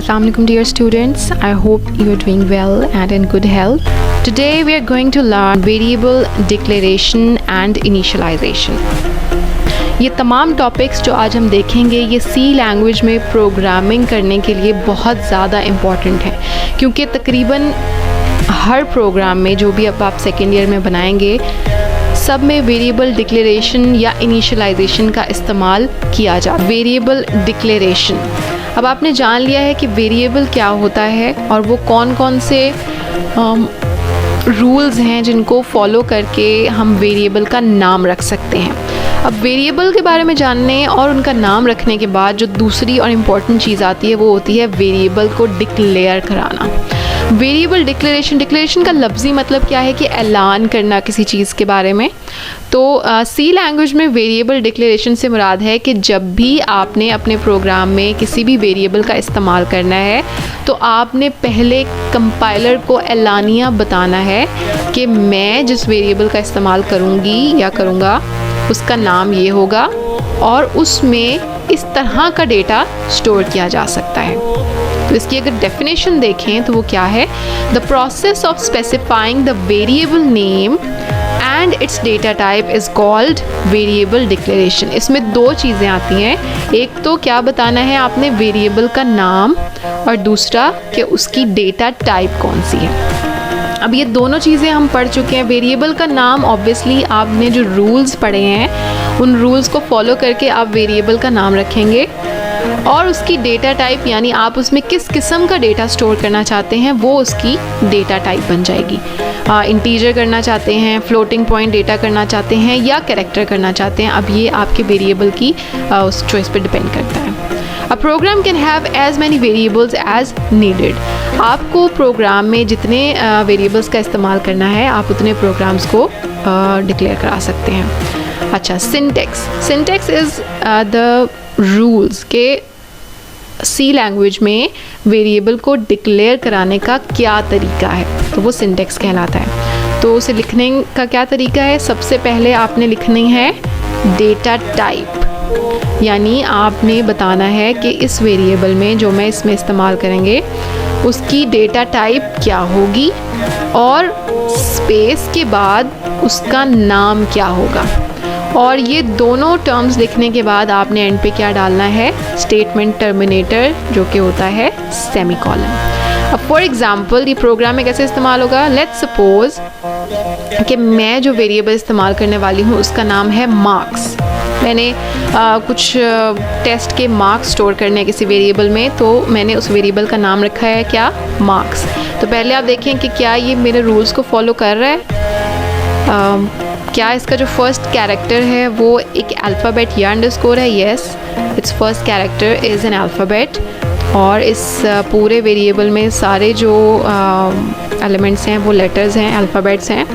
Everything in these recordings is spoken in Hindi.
Assalamu alaikum dear students. I hope you are doing well and in good health. Today we are going to learn variable declaration and initialization. ये तमाम टॉपिक्स जो आज हम देखेंगे ये सी लैंग्वेज में प्रोग्रामिंग करने के लिए बहुत ज़्यादा इम्पॉर्टेंट है, क्योंकि तकरीबन हर प्रोग्राम में जो भी अब आप सेकेंड ईयर में बनाएंगे सब में वेरिएबल डिक्लेरेशन या इनिशियलाइजेशन का इस्तेमाल किया जाता है। वेरिएबल डिक्लेरेशन, अब आपने जान लिया है कि वेरिएबल क्या होता है और वो कौन कौन से रूल्स हैं जिनको फॉलो करके हम वेरिएबल का नाम रख सकते हैं। अब वेरिएबल के बारे में जानने और उनका नाम रखने के बाद जो दूसरी और इम्पॉर्टेंट चीज़ आती है वो होती है वेरिएबल को डिक्लेयर कराना। वेरिएबल डिक्लेरेशन का लफ्ज़ी मतलब क्या है कि ऐलान करना किसी चीज़ के बारे में। तो सी लैंग्वेज में वेरिएबल डिक्लेरेशन से मुराद है कि जब भी आपने अपने प्रोग्राम में किसी भी वेरिएबल का इस्तेमाल करना है तो आपने पहले कंपाइलर को ऐलानिया बताना है कि मैं जिस वेरिएबल का इस्तेमाल करूँगी या करूँगा उसका नाम ये होगा और उसमें इस तरह का डेटा स्टोर किया जा सकता है। तो इसकी अगर डेफिनेशन देखें तो वो क्या है, the process of specifying the variable name and it's data type is called variable declaration. इसमें दो चीज़ें आती हैं, एक तो क्या बताना है आपने वेरिएबल का नाम और दूसरा कि उसकी डेटा टाइप कौन सी है। अब ये दोनों चीज़ें हम पढ़ चुके हैं। वेरिएबल का नाम ऑब्वियसली आपने जो रूल्स पढ़े हैं उन रूल्स को फॉलो करके आप वेरिएबल का नाम रखेंगे और उसकी डेटा टाइप यानी आप उसमें किस किस्म का डेटा स्टोर करना चाहते हैं वो उसकी डेटा टाइप बन जाएगी। इंटीजर करना चाहते हैं, फ्लोटिंग पॉइंट डेटा करना चाहते हैं या कैरेक्टर करना चाहते हैं, अब ये आपके वेरिएबल की उस चॉइस पर डिपेंड करता है। A program can have as many variables as needed. आपको प्रोग्राम में जितने वेरिएबल्स का इस्तेमाल करना है आप उतने प्रोग्राम्स को डिक्लेयर करा सकते हैं। अच्छा, सिंटेक्स इज़ द रूल्स के सी लैंग्वेज में वेरिएबल को डिक्लेयर कराने का क्या तरीका है, तो वो सिंटेक्स कहलाता है। तो उसे लिखने का क्या तरीका है, सबसे पहले आपने लिखनी है डेटा टाइप, यानी आपने बताना है कि इस वेरिएबल में जो मैं इसमें इस्तेमाल करेंगे उसकी डेटा टाइप क्या होगी और स्पेस के बाद उसका नाम क्या होगा। और ये दोनों टर्म्स लिखने के बाद आपने एंड पे क्या डालना है, स्टेटमेंट टर्मिनेटर जो कि होता है सेमीकोलन। अब फॉर एग्जांपल ये प्रोग्राम में कैसे इस्तेमाल होगा, लेट्स सपोज कि मैं जो वेरिएबल इस्तेमाल करने वाली हूँ उसका नाम है मार्क्स। मैंने कुछ टेस्ट के मार्क्स स्टोर करने हैं किसी वेरिएबल में, तो मैंने उस वेरिएबल का नाम रखा है क्या, मार्क्स। तो पहले आप देखें कि क्या ये मेरे रूल्स को फॉलो कर रहा है, क्या इसका जो फर्स्ट कैरेक्टर है वो एक अल्फ़ाबेट या अंडरस्कोर है। Yes, it's first character is an alphabet और इस पूरे वेरिएबल में सारे जो एलिमेंट्स हैं वो लेटर्स हैं, अल्फ़ाबेट्स हैं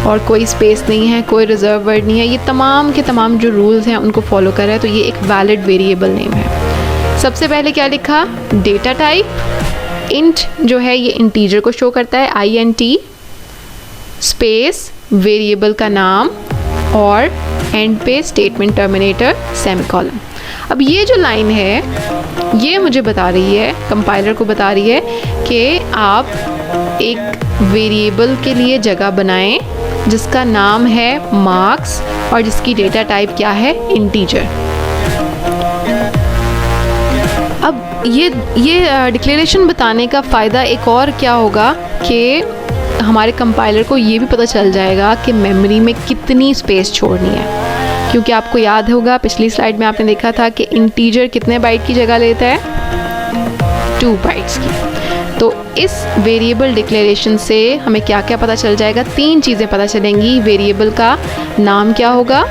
और कोई स्पेस नहीं है, कोई रिजर्व वर्ड नहीं है। ये तमाम के तमाम जो रूल्स हैं उनको फॉलो कर रहा है, तो ये एक वैलिड वेरिएबल नेम है। सबसे पहले क्या लिखा, डेटा टाइप इंट जो है ये इंटीजर को शो करता है, INT, स्पेस वेरिएबल का नाम और एंड पे स्टेटमेंट टर्मिनेटर सेमीकोलन। अब ये जो लाइन है ये मुझे बता रही है, कंपाइलर को बता रही है कि आप एक वेरिएबल के लिए जगह बनाएं जिसका नाम है मार्क्स और जिसकी डेटा टाइप क्या है, इंटीजर। अब ये डिक्लेरेशन बताने का फ़ायदा एक और क्या होगा कि हमारे कंपाइलर को ये भी पता चल जाएगा कि मेमोरी में कितनी स्पेस छोड़नी है, क्योंकि आपको याद होगा पिछली स्लाइड में आपने देखा था कि इंटीजर कितने बाइट की जगह लेता है, 2 बाइट्स की। तो इस वेरिएबल डिक्लेरेशन से हमें क्या क्या पता चल जाएगा, 3 चीज़ें पता चलेंगी। वेरिएबल का नाम क्या होगा,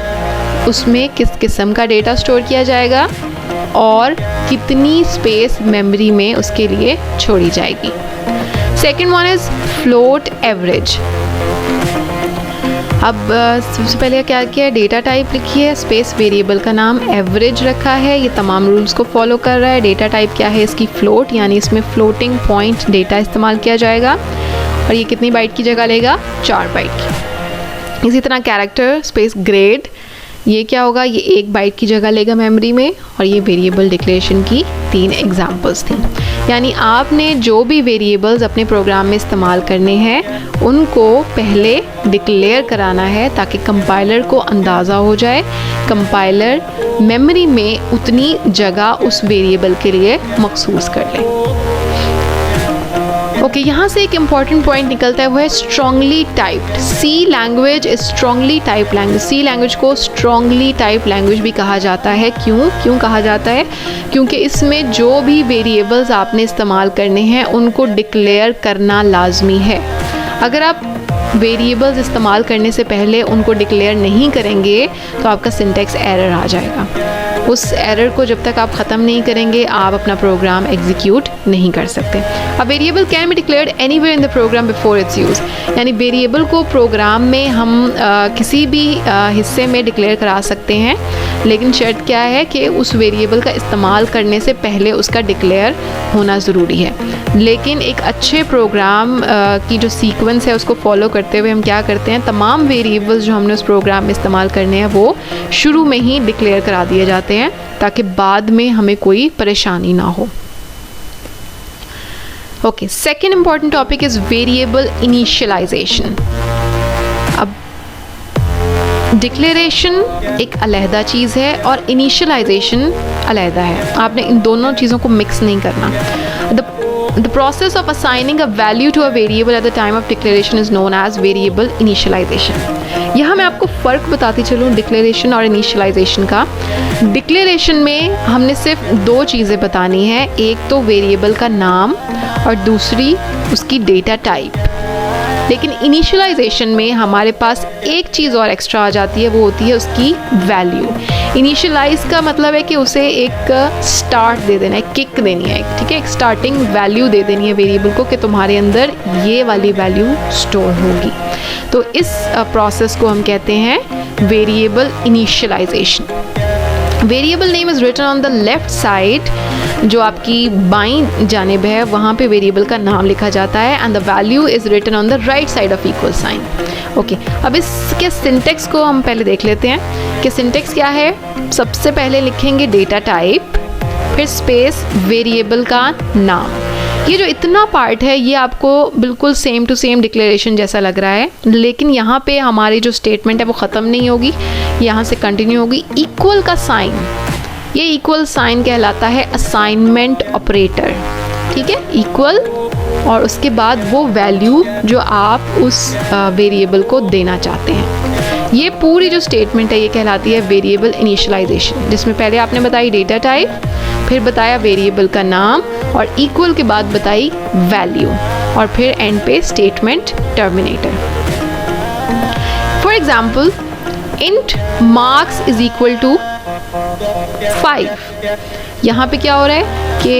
उसमें किस किस्म का डेटा स्टोर किया जाएगा और कितनी स्पेस मेमोरी में उसके लिए छोड़ी जाएगी। Second one is float average. अब सबसे पहले क्या किया है, डेटा टाइप लिखी है, स्पेस वेरिएबल का नाम, एवरेज रखा है, ये तमाम रूल्स को फॉलो कर रहा है। डेटा टाइप क्या है इसकी, फ्लोट, यानी इसमें फ्लोटिंग पॉइंट डेटा इस्तेमाल किया जाएगा और ये कितनी बाइट की जगह लेगा, 4 बाइट की। इसी तरह कैरेक्टर स्पेस ग्रेड, ये क्या होगा, ये 1 बाइट की जगह लेगा मेमोरी में, और ये वेरिएबल डिक्लेरेशन की 3 एग्जांपल्स थी। यानी आपने जो भी वेरिएबल्स अपने प्रोग्राम में इस्तेमाल करने हैं उनको पहले डिक्लेयर कराना है ताकि कंपाइलर को अंदाज़ा हो जाए, कंपाइलर मेमोरी में उतनी जगह उस वेरिएबल के लिए मखसूस कर ले। ओके, यहाँ से एक इम्पॉर्टेंट पॉइंट निकलता है, वो है strongly typed. C language is strongly typed language. C language को स्ट्रांगली टाइप्ड लैंग्वेज भी कहा जाता है। क्यों कहा जाता है? क्योंकि इसमें जो भी वेरिएबल्स आपने इस्तेमाल करने हैं उनको डिक्लेयर करना लाजमी है। अगर आप वेरिएबल्स इस्तेमाल करने से पहले उनको डिक्लेयर नहीं करेंगे तो आपका सिंटैक्स एरर आ जाएगा। उस एरर को जब तक आप ख़त्म नहीं करेंगे आप अपना प्रोग्राम एग्जीक्यूट नहीं कर सकते। अब variable can be declared anywhere in the programme before it's use. यानी वेरिएबल को प्रोग्राम में हम किसी भी हिस्से में डिक्लेयर करा सकते हैं, लेकिन शर्त क्या है कि उस वेरिएबल का इस्तेमाल करने से पहले उसका डिक्लेयर होना ज़रूरी है। लेकिन एक अच्छे प्रोग्राम की जो सीक्वेंस है उसको फॉलो करते हुए हम क्या करते हैं, तमाम वेरिएबल्स जो हमने उस प्रोग्राम में इस्तेमाल करने हैं वो शुरू में ही डिक्लेयर करा दिए जाते हैं ताकि बाद में हमें कोई परेशानी ना हो। Okay, second important topic is variable initialization. अब डिक्लेरेशन एक अलहदा चीज़ है और इनिशियलाइजेशन अलहदा है। आपने इन दोनों चीज़ों को मिक्स नहीं करना। The process of assigning a value to a variable at the time of declaration is known as variable initialization. यहाँ मैं आपको फ़र्क बताती चलूँ डिक्लेरेशन और इनिशियलाइजेशन का। डिक्लेरेशन में हमने सिर्फ 2 चीज़ें बतानी है, एक तो वेरिएबल का नाम और दूसरी उसकी डेटा टाइप। लेकिन इनिशियलाइजेशन में हमारे पास एक चीज़ और एक्स्ट्रा आ जाती है, वो होती है उसकी वैल्यू। इनिशियलाइज का मतलब है कि उसे एक स्टार्ट दे देना है, किक देनी है, ठीक है, एक स्टार्टिंग वैल्यू दे देनी है वेरिएबल को कि तुम्हारे अंदर ये वाली वैल्यू स्टोर होगी। तो इस प्रोसेस को हम कहते हैं variable initialization. Variable name is written on the left side, जो आपकी बाईं जानिब है वहाँ पे वेरिएबल का नाम लिखा जाता है, and the value is written on the right side of equal sign. Okay, अब इसके सिंटेक्स को हम पहले देख लेते हैं कि सिंटेक्स क्या है। सबसे पहले लिखेंगे डेटा टाइप, फिर स्पेस वेरिएबल का नाम। ये जो इतना पार्ट है ये आपको बिल्कुल सेम टू सेम डिक्लेरेशन जैसा लग रहा है, लेकिन यहाँ पे हमारी जो स्टेटमेंट है वो ख़त्म नहीं होगी, यहाँ से कंटिन्यू होगी। इक्वल का साइन, ये इक्वल साइन कहलाता है असाइनमेंट ऑपरेटर, ठीक है, इक्वल और उसके बाद वो वैल्यू जो आप उस वेरिएबल को देना चाहते हैं। ये पूरी जो स्टेटमेंट है ये कहलाती है वेरिएबल इनिशियलाइजेशन, जिसमें पहले आपने बताई डेटा टाइप, फिर बताया वेरिएबल का नाम और इक्वल के बाद बताई वैल्यू और फिर एंड पे statement terminator. For example, int marks is equal to 5। यहाँ पे क्या हो रहा है कि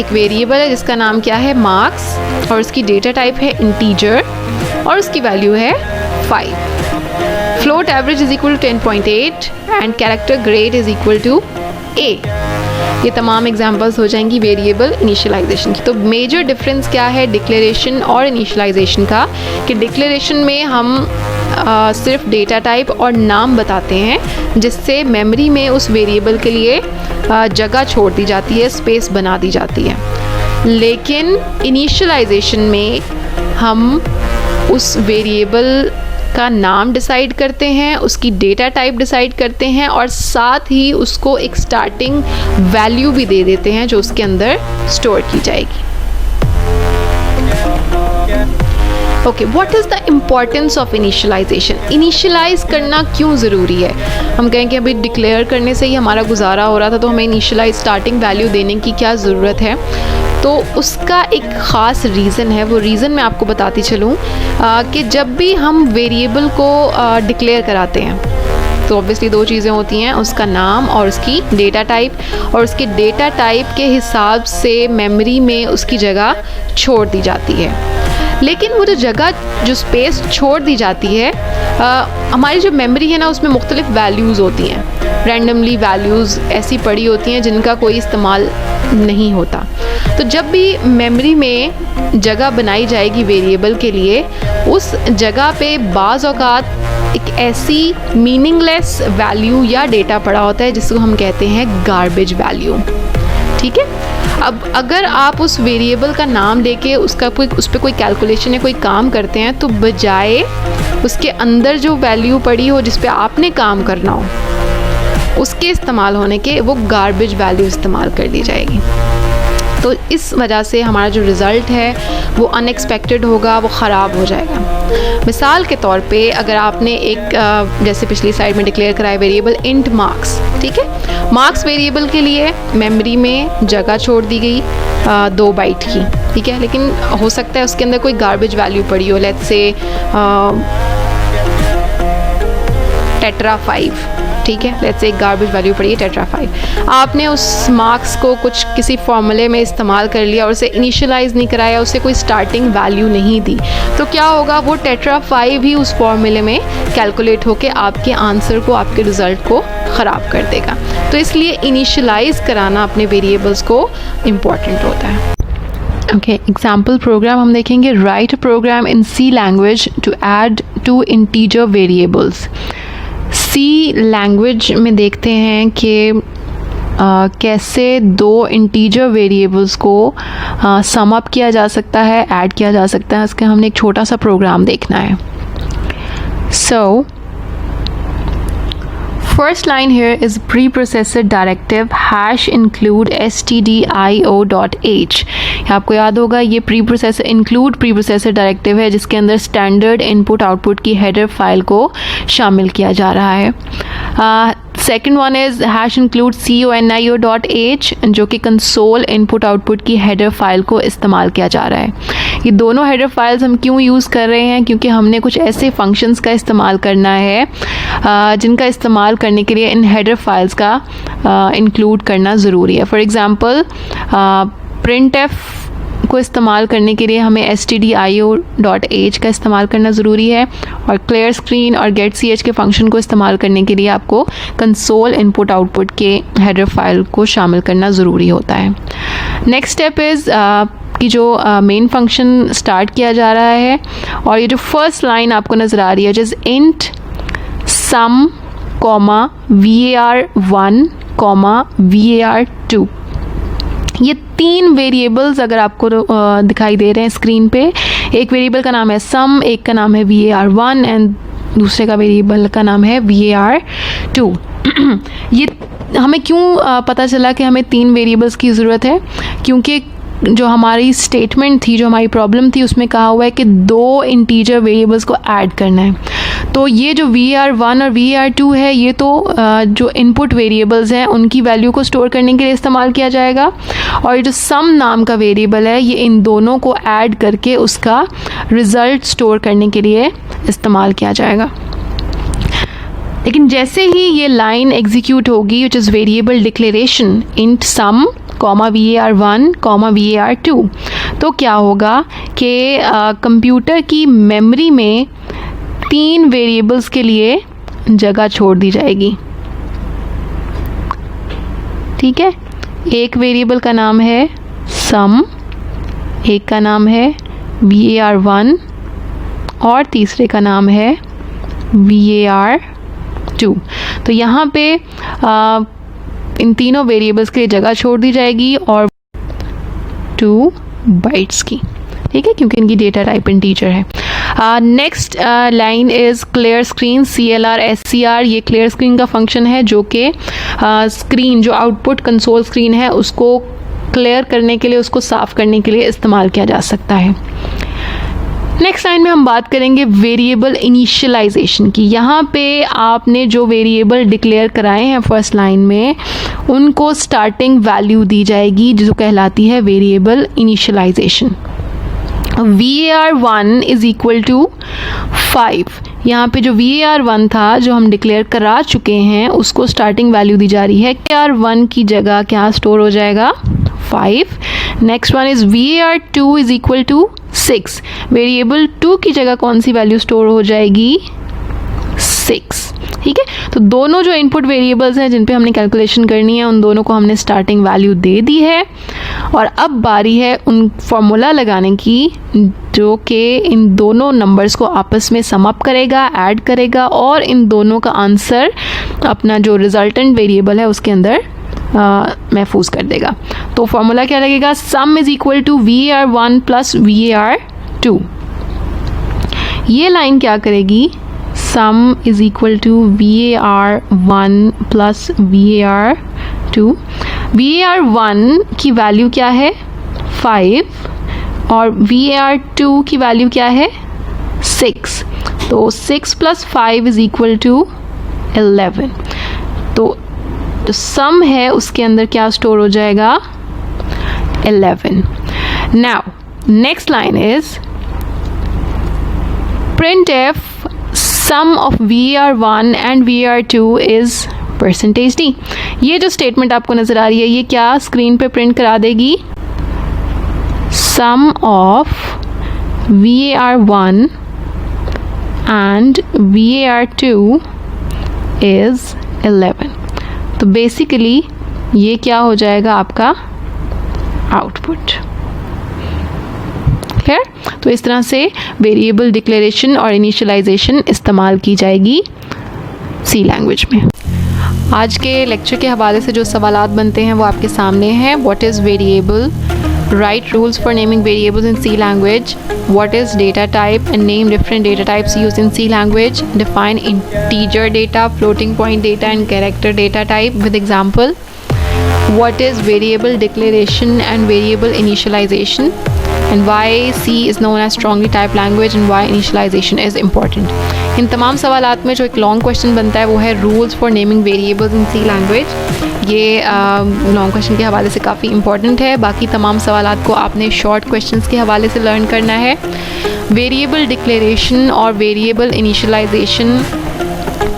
एक वेरिएबल है जिसका नाम क्या है, मार्क्स, और उसकी डेटा टाइप है इंटीजर और उसकी वैल्यू है 5। Float average is equal to 10.8 and character grade is equal to A। ये तमाम एग्जांपल्स हो जाएंगी वेरिएबल इनिशियलाइजेशन की। तो मेजर डिफरेंस क्या है डिक्लेरेशन और इनिशियलाइजेशन का, कि डिक्लेरेशन में हम सिर्फ डेटा टाइप और नाम बताते हैं जिससे मेमोरी में उस वेरिएबल के लिए जगह छोड़ दी जाती है, स्पेस बना दी जाती है। लेकिन इनिशियलाइजेशन में हम उस वेरिएबल का नाम डिसाइड करते हैं, उसकी डेटा टाइप डिसाइड करते हैं और साथ ही उसको एक स्टार्टिंग वैल्यू भी दे देते हैं जो उसके अंदर स्टोर की जाएगी। Okay, what is the importance of initialization? Initialize करना क्यों ज़रूरी है? हम कहेंगे अभी डिक्लेयर करने से ही हमारा गुजारा हो रहा था तो हमें इनिशियलाइज स्टार्टिंग वैल्यू देने की क्या ज़रूरत है? तो उसका एक ख़ास रीज़न है। वो रीज़न मैं आपको बताती चलूँ कि जब भी हम वेरिएबल को डिक्लेयर कराते हैं तो ऑब्वियसली 2 चीज़ें होती हैं, उसका नाम और उसकी डेटा टाइप, और उसके डेटा टाइप के हिसाब से मेमोरी में उसकी जगह छोड़ दी जाती है। लेकिन वो जो जगह, जो स्पेस छोड़ दी जाती है, हमारी जो मेमोरी है ना उसमें मुख्तलिफ वैल्यूज़ होती हैं, रैंडमली वैल्यूज़ ऐसी पड़ी होती हैं जिनका कोई इस्तेमाल नहीं होता। तो जब भी मेमोरी में जगह बनाई जाएगी वेरिएबल के लिए, उस जगह पे बाज़ औक़ात एक ऐसी मीनिंगलेस वैल्यू या डेटा पड़ा होता है जिसको हम कहते हैं गार्बेज वैल्यू। ठीक है, अब अगर आप उस वेरिएबल का नाम लेके उस पर कोई कैलकुलेशन या कोई काम करते हैं, तो बजाय उसके अंदर जो वैल्यू पड़ी हो जिस पे आपने काम करना हो, उसके इस्तेमाल होने के वो गार्बेज वैल्यू इस्तेमाल कर दी जाएगी। तो इस वजह से हमारा जो रिज़ल्ट है वो अनएक्सपेक्टेड होगा, वो ख़राब हो जाएगा। मिसाल के तौर पे अगर आपने एक जैसे पिछली स्लाइड में डिक्लेयर कराया वेरिएबल इंट मार्क्स, ठीक है, मार्क्स वेरिएबल के लिए मेमोरी में जगह छोड़ दी गई 2 बाइट की, ठीक है, लेकिन हो सकता है उसके अंदर कोई गार्बेज वैल्यू पड़ी हो, लेट्स से टेट्रा 5, ठीक है, लेट्स से एक गार्बेज वैल्यू पड़ी है टेट्रा 5। आपने उस मार्क्स को कुछ किसी फॉर्मूले में इस्तेमाल कर लिया और उसे इनिशियलाइज़ नहीं कराया, उसे कोई स्टार्टिंग वैल्यू नहीं दी, तो क्या होगा, वो टेट्रा 5 ही उस फॉर्मूले में कैलकुलेट होके आपके आंसर को, आपके रिज़ल्ट को ख़राब कर देगा। तो इसलिए इनिशियलाइज़ कराना अपने वेरिएबल्स को इम्पॉर्टेंट होता है। ओके, एग्जाम्पल प्रोग्राम हम देखेंगे। Write program in C language to add 2 integer variables. C language में देखते हैं कि कैसे 2 इंटीजर वेरिएबल्स को सम अप किया जा सकता है, ऐड किया जा सकता है। इसके हमने एक छोटा सा प्रोग्राम देखना है। सो first line here is preprocessor directive #include stdio.h। आपको याद होगा ये प्रीप्रोसेसर इंक्लूड प्रीप्रोसेसर डायरेक्टिव है जिसके अंदर स्टैंडर्ड इनपुट आउटपुट की हेडर फाइल को शामिल किया जा रहा है। Second one is #include conio.h जो कि कंसोल इनपुट आउटपुट की हेडर फाइल को इस्तेमाल किया जा रहा है। ये दोनों हेडर फाइल्स हम क्यों यूज़ कर रहे हैं, क्योंकि हमने कुछ ऐसे फंक्शंस का इस्तेमाल करना है जिनका इस्तेमाल करने के लिए इन हेडर फाइल्स का इंक्लूड करना ज़रूरी है। फॉर एग्ज़ाम्पल printf को इस्तेमाल करने के लिए हमें stdio.h का इस्तेमाल करना ज़रूरी है, और क्लियर स्क्रीन और getch के फंक्शन को इस्तेमाल करने के लिए आपको कंसोल इनपुट आउटपुट के हेडर फाइल को शामिल करना ज़रूरी होता है। नेक्स्ट स्टेप इज़ कि जो मेन फंक्शन स्टार्ट किया जा रहा है, और ये जो फर्स्ट लाइन आपको नज़र आ रही है जैसे इंट सम var1 var2, ये 3 वेरिएबल्स अगर आपको दिखाई दे रहे हैं स्क्रीन पे, एक वेरिएबल का नाम है सम, एक का नाम है var1 एंड दूसरे का वेरिएबल का नाम है var2। ये हमें क्यों पता चला कि हमें 3 वेरिएबल्स की ज़रूरत है, क्योंकि जो हमारी स्टेटमेंट थी, जो हमारी प्रॉब्लम थी, उसमें कहा हुआ है कि 2 इंटीजर वेरिएबल्स को ऐड करना है। तो ये जो var1 और var2 है, ये तो जो इनपुट वेरिएबल्स हैं उनकी वैल्यू को स्टोर करने के लिए इस्तेमाल किया जाएगा, और ये जो सम नाम का वेरिएबल है ये इन दोनों को ऐड करके उसका रिज़ल्ट स्टोर करने के लिए इस्तेमाल किया जाएगा। लेकिन जैसे ही ये लाइन एग्जीक्यूट होगी, which is variable declaration int sum var1 var2, तो क्या होगा कि कंप्यूटर की मेमोरी में 3 वेरिएबल्स के लिए जगह छोड़ दी जाएगी। ठीक है, एक वेरिएबल का नाम है सम, एक का नाम है var1 और तीसरे का नाम है var2। तो यहाँ पे इन तीनों वेरिएबल्स के लिए जगह छोड़ दी जाएगी और 2 बाइट्स की, ठीक है, क्योंकि इनकी डेटा टाइप इंटीजर है। Next line is clear screen CLR SCR। ये क्लियर स्क्रीन का फंक्शन है जो कि स्क्रीन जो आउटपुट कंसोल स्क्रीन है उसको क्लियर करने के लिए, उसको साफ़ करने के लिए इस्तेमाल किया जा सकता है। नेक्स्ट लाइन में हम बात करेंगे वेरिएबल इनिशियलाइजेशन की। यहाँ पे आपने जो वेरिएबल डिक्लेयर कराए हैं फर्स्ट लाइन में, उनको स्टार्टिंग वैल्यू दी जाएगी जो कहलाती है variable initialization. var1 is equal to 5। यहाँ पे जो var1 था जो हम डिक्लेयर करा चुके हैं उसको स्टार्टिंग वैल्यू दी जा रही है। var1 की जगह क्या स्टोर हो जाएगा, 5। Next one is var2 is equal to 6। Variable 2 की जगह कौन सी वैल्यू स्टोर हो जाएगी, 6। ठीक है, तो दोनों जो इनपुट वेरिएबल्स हैं जिन पे हमने कैलकुलेशन करनी है उन दोनों को हमने स्टार्टिंग वैल्यू दे दी है और अब बारी है उन फॉर्मूला लगाने की जो कि इन दोनों नंबर्स को आपस में सम अप करेगा, ऐड करेगा और इन दोनों का आंसर अपना जो रिजल्टेंट वेरिएबल है उसके अंदर महफूज कर देगा। तो फॉर्मूला क्या लगेगा, sum is equal to VAR1 plus VAR2। ये लाइन क्या करेगी, sum is equal to VAR1 plus VAR2। VAR1 की वैल्यू क्या है 5 और VAR2 की वैल्यू क्या है 6। तो 6 प्लस 5 इज इक्वल टू 11। तो जो सम है उसके अंदर क्या स्टोर हो जाएगा 11। Now next line is printf sum of VAR1 and VAR2 is %d। ये जो स्टेटमेंट आपको नज़र आ रही है ये क्या स्क्रीन पे प्रिंट करा देगी, sum of VAR1 and VAR2 is 11। तो बेसिकली ये क्या हो जाएगा आपका आउटपुट। क्लियर? तो इस तरह से वेरिएबल डिक्लेरेशन और इनिशियलाइजेशन इस्तेमाल की जाएगी सी लैंग्वेज में। आज के लेक्चर के हवाले से जो सवालात बनते हैं वो आपके सामने हैं। What is variable, write rules for naming variables in C language, what is data type and name different data types used in C language, define integer data, floating point data and character data type with example, what is variable declaration and variable initialization, and why C is known as strongly typed language and why initialization is important। इन तमाम सवालात में जो एक लॉन्ग क्वेश्चन बनता है वो है rules for naming variables in C language. ये लॉन्ग क्वेश्चन के हवाले से काफ़ी इंपॉर्टेंट है। बाकी तमाम सवालात को आपने शॉर्ट क्वेश्चंस के हवाले से लर्न करना है। वेरिएबल डिक्लेरेशन और वेरिएबल इनिशियलाइजेशन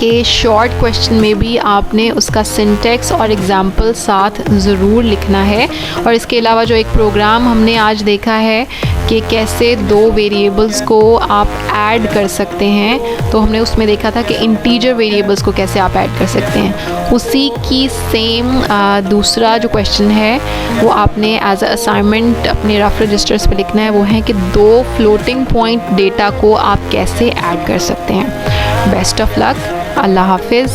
के शॉर्ट क्वेश्चन में भी आपने उसका सिंटेक्स और एग्जाम्पल साथ ज़रूर लिखना है। और इसके अलावा जो एक प्रोग्राम हमने आज देखा है कि कैसे दो वेरिएबल्स को आप ऐड कर सकते हैं, तो हमने उसमें देखा था कि इंटीजर वेरिएबल्स को कैसे आप ऐड कर सकते हैं। उसी की सेम दूसरा जो क्वेश्चन है वो आपने एज अ असाइनमेंट अपने रफ रजिस्टर्स पे लिखना है। वो है कि दो फ्लोटिंग पॉइंट डेटा को आप कैसे ऐड कर सकते हैं। बेस्ट ऑफ लक, अल्लाह हाफिज़।